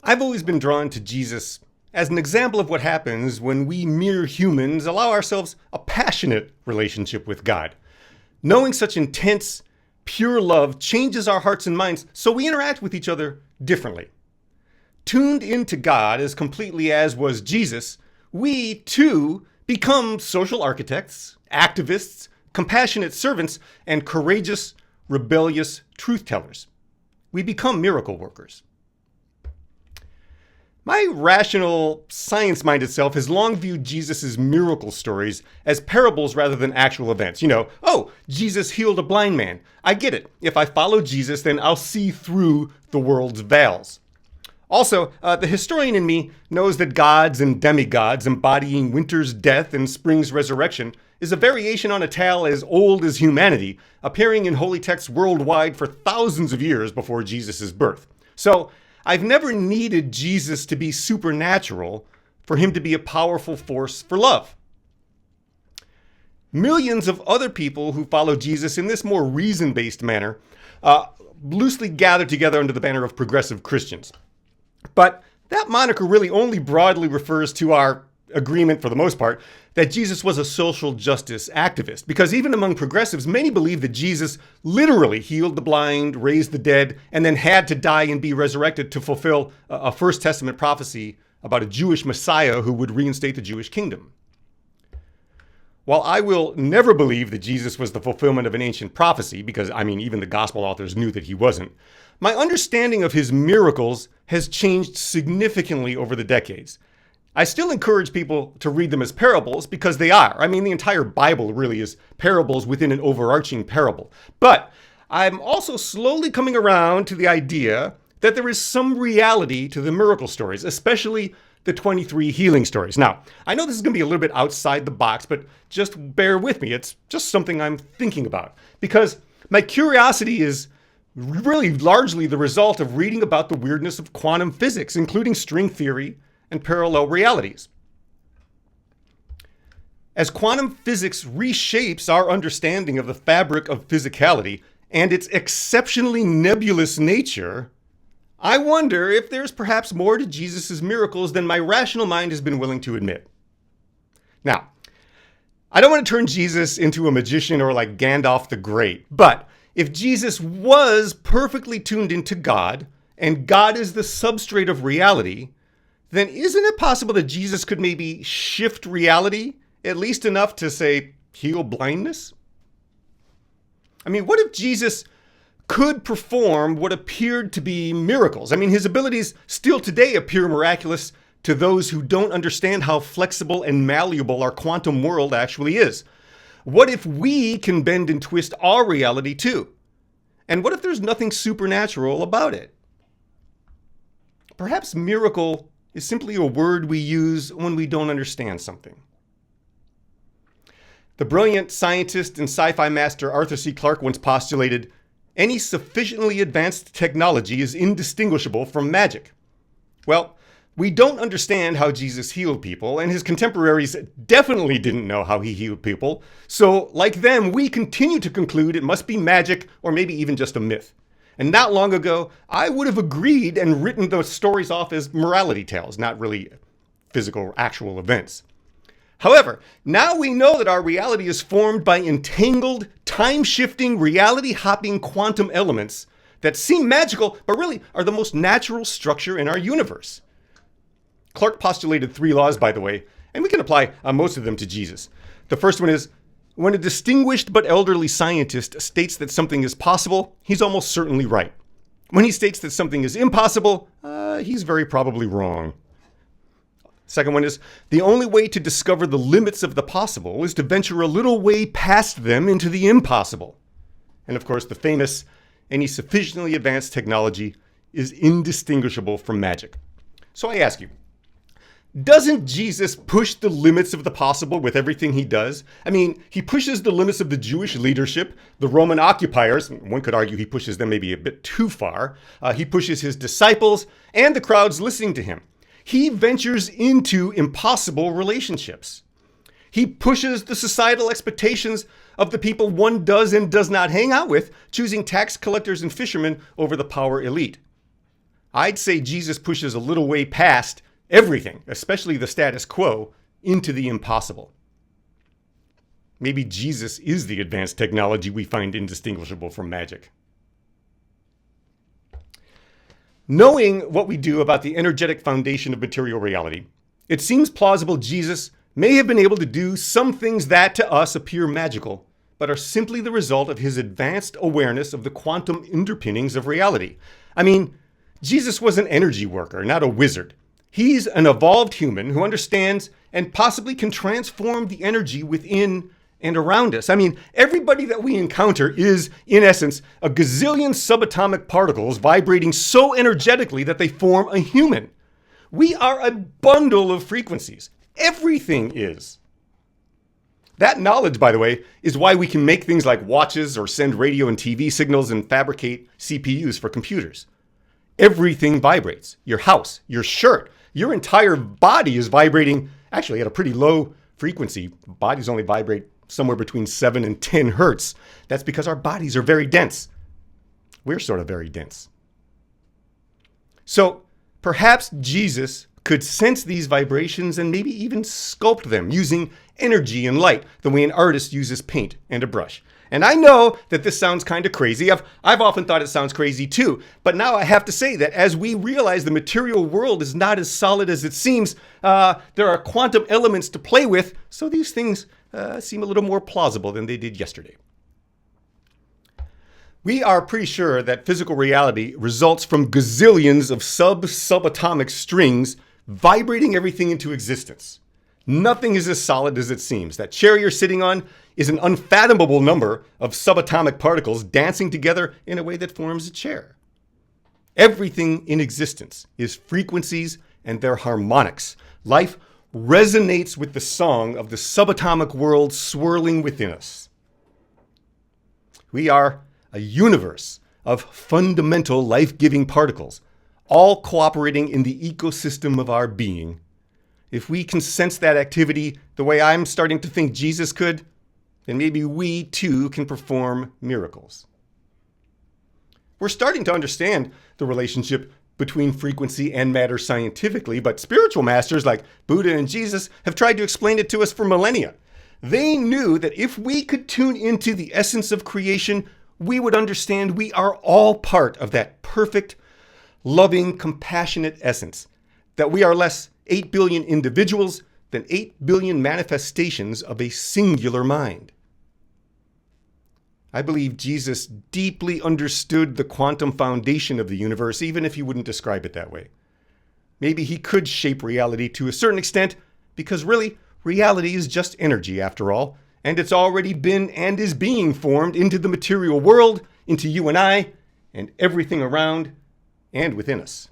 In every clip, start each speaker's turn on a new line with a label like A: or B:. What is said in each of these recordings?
A: I've always been drawn to Jesus as an example of what happens when we mere humans allow ourselves a passionate relationship with God. Knowing such intense, pure love changes our hearts and minds, so we interact with each other differently. Tuned into God as completely as was Jesus, we too become social architects, activists, compassionate servants, and courageous, rebellious truth tellers. We become miracle workers. My rational, science-minded self has long viewed Jesus' miracle stories as parables rather than actual events. Oh, Jesus healed a blind man. I get it. If I follow Jesus, then I'll see through the world's veils. Also, the historian in me knows that gods and demigods embodying winter's death and spring's resurrection is a variation on a tale as old as humanity, appearing in holy texts worldwide for thousands of years before Jesus' birth. So, I've never needed Jesus to be supernatural for him to be a powerful force for love. Millions of other people who follow Jesus in this more reason-based manner loosely gather together under the banner of progressive Christians. But that moniker really only broadly refers to our agreement, for the most part, that Jesus was a social justice activist. Because even among progressives, many believe that Jesus literally healed the blind, raised the dead, and then had to die and be resurrected to fulfill a First Testament prophecy about a Jewish Messiah who would reinstate the Jewish kingdom. While I will never believe that Jesus was the fulfillment of an ancient prophecy, because, even the gospel authors knew that he wasn't, my understanding of his miracles has changed significantly over the decades. I still encourage people to read them as parables because they are. The entire Bible really is parables within an overarching parable. But I'm also slowly coming around to the idea that there is some reality to the miracle stories, especially the 23 healing stories. Now, I know this is going to be a little bit outside the box, but just bear with me. It's just something I'm thinking about because my curiosity is really largely the result of reading about the weirdness of quantum physics, including string theory and parallel realities. As quantum physics reshapes our understanding of the fabric of physicality and its exceptionally nebulous nature, I wonder if there's perhaps more to Jesus' miracles than my rational mind has been willing to admit. Now, I don't want to turn Jesus into a magician or like Gandalf the Great, but if Jesus was perfectly tuned into God, and God is the substrate of reality, then isn't it possible that Jesus could maybe shift reality, at least enough to, say, heal blindness? What if Jesus could perform what appeared to be miracles? His abilities still today appear miraculous to those who don't understand how flexible and malleable our quantum world actually is. What if we can bend and twist our reality too? And what if there's nothing supernatural about it? Perhaps miracle is simply a word we use when we don't understand something. The brilliant scientist and sci-fi master Arthur C. Clarke once postulated, any sufficiently advanced technology is indistinguishable from magic. Well, we don't understand how Jesus healed people, and his contemporaries definitely didn't know how he healed people. So, like them, we continue to conclude it must be magic or maybe even just a myth. And not long ago, I would have agreed and written those stories off as morality tales, not really physical, actual events. However, now we know that our reality is formed by entangled, time-shifting, reality-hopping quantum elements that seem magical, but really are the most natural structure in our universe. Clarke postulated 3 laws, by the way, and we can apply most of them to Jesus. The first one is, when a distinguished but elderly scientist states that something is possible, he's almost certainly right. When he states that something is impossible, he's very probably wrong. Second one is, the only way to discover the limits of the possible is to venture a little way past them into the impossible. And of course, the famous, any sufficiently advanced technology is indistinguishable from magic. So I ask you, Doesn't Jesus push the limits of the possible with everything he does? I mean, he pushes the limits of the Jewish leadership, the Roman occupiers. One could argue he pushes them maybe a bit too far. He pushes his disciples and the crowds listening to him. He ventures into impossible relationships. He pushes the societal expectations of the people one does and does not hang out with, choosing tax collectors and fishermen over the power elite. I'd say Jesus pushes a little way past everything, especially the status quo, into the impossible. Maybe Jesus is the advanced technology we find indistinguishable from magic. Knowing what we do about the energetic foundation of material reality, it seems plausible Jesus may have been able to do some things that to us appear magical, but are simply the result of his advanced awareness of the quantum underpinnings of reality. I mean, Jesus was an energy worker, not a wizard. He's an evolved human who understands and possibly can transform the energy within and around us. I mean, everybody that we encounter is, in essence, a gazillion subatomic particles vibrating so energetically that they form a human. We are a bundle of frequencies. Everything is. That knowledge, by the way, is why we can make things like watches or send radio and TV signals and fabricate CPUs for computers. Everything vibrates. Your house, your shirt, your entire body is vibrating, actually at a pretty low frequency. Bodies only vibrate somewhere between 7 and 10 hertz. That's because our bodies are very dense. We're sort of very dense. So perhaps Jesus could sense these vibrations and maybe even sculpt them using energy and light, the way an artist uses paint and a brush. And I know that this sounds kind of crazy. I've often thought it sounds crazy too. But now I have to say that as we realize the material world is not as solid as it seems, there are quantum elements to play with, so these things seem a little more plausible than they did yesterday. We are pretty sure that physical reality results from gazillions of subatomic strings vibrating everything into existence. Nothing is as solid as it seems. That chair you're sitting on is an unfathomable number of subatomic particles dancing together in a way that forms a chair. Everything in existence is frequencies and their harmonics. Life resonates with the song of the subatomic world swirling within us. We are a universe of fundamental life-giving particles, all cooperating in the ecosystem of our being. If we can sense that activity the way I'm starting to think Jesus could, then maybe we too can perform miracles. We're starting to understand the relationship between frequency and matter scientifically, but spiritual masters like Buddha and Jesus have tried to explain it to us for millennia. They knew that if we could tune into the essence of creation, we would understand we are all part of that perfect, loving, compassionate essence, that we are less 8 billion individuals than 8 billion manifestations of a singular mind. I believe Jesus deeply understood the quantum foundation of the universe, even if he wouldn't describe it that way. Maybe he could shape reality to a certain extent, because really, reality is just energy after all, and it's already been and is being formed into the material world, into you and I, and everything around and within us.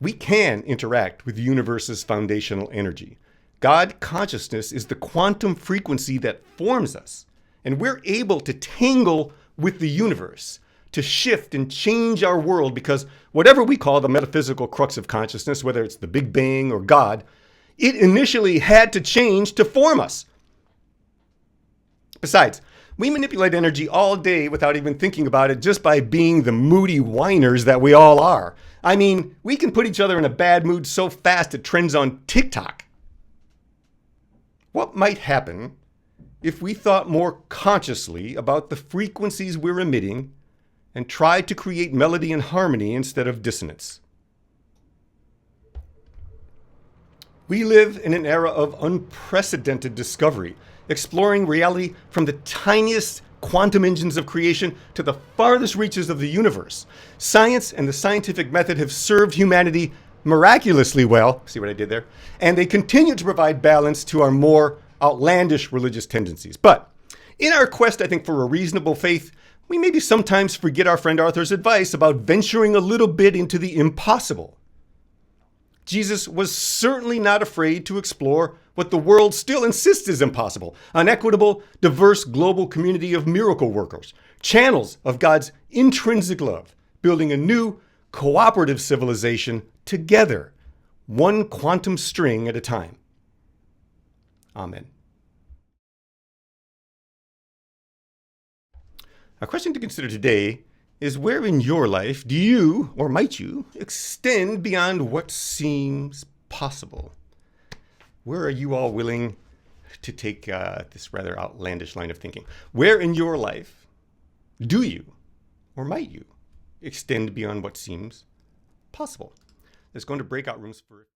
A: We can interact with the universe's foundational energy. God consciousness is the quantum frequency that forms us, and we're able to tangle with the universe, to shift and change our world, because whatever we call the metaphysical crux of consciousness, whether it's the Big Bang or God, it initially had to change to form us. Besides, we manipulate energy all day without even thinking about it, just by being the moody whiners that we all are. I mean, we can put each other in a bad mood so fast it trends on TikTok. What might happen if we thought more consciously about the frequencies we're emitting and tried to create melody and harmony instead of dissonance? We live in an era of unprecedented discovery, exploring reality from the tiniest quantum engines of creation to the farthest reaches of the universe. Science and the scientific method have served humanity miraculously well, see what I did there? And they continue to provide balance to our more outlandish religious tendencies. But in our quest, I think, for a reasonable faith, we maybe sometimes forget our friend Arthur's advice about venturing a little bit into the impossible. Jesus was certainly not afraid to explore what the world still insists is impossible: an equitable, diverse global community of miracle workers, channels of God's intrinsic love, building a new, cooperative civilization together, one quantum string at a time. Amen. A question to consider today is, where in your life do you, or might you, extend beyond what seems possible? Where are you all willing to take this rather outlandish line of thinking? Where in your life do you, or might you, extend beyond what seems possible? Let's go into breakout rooms for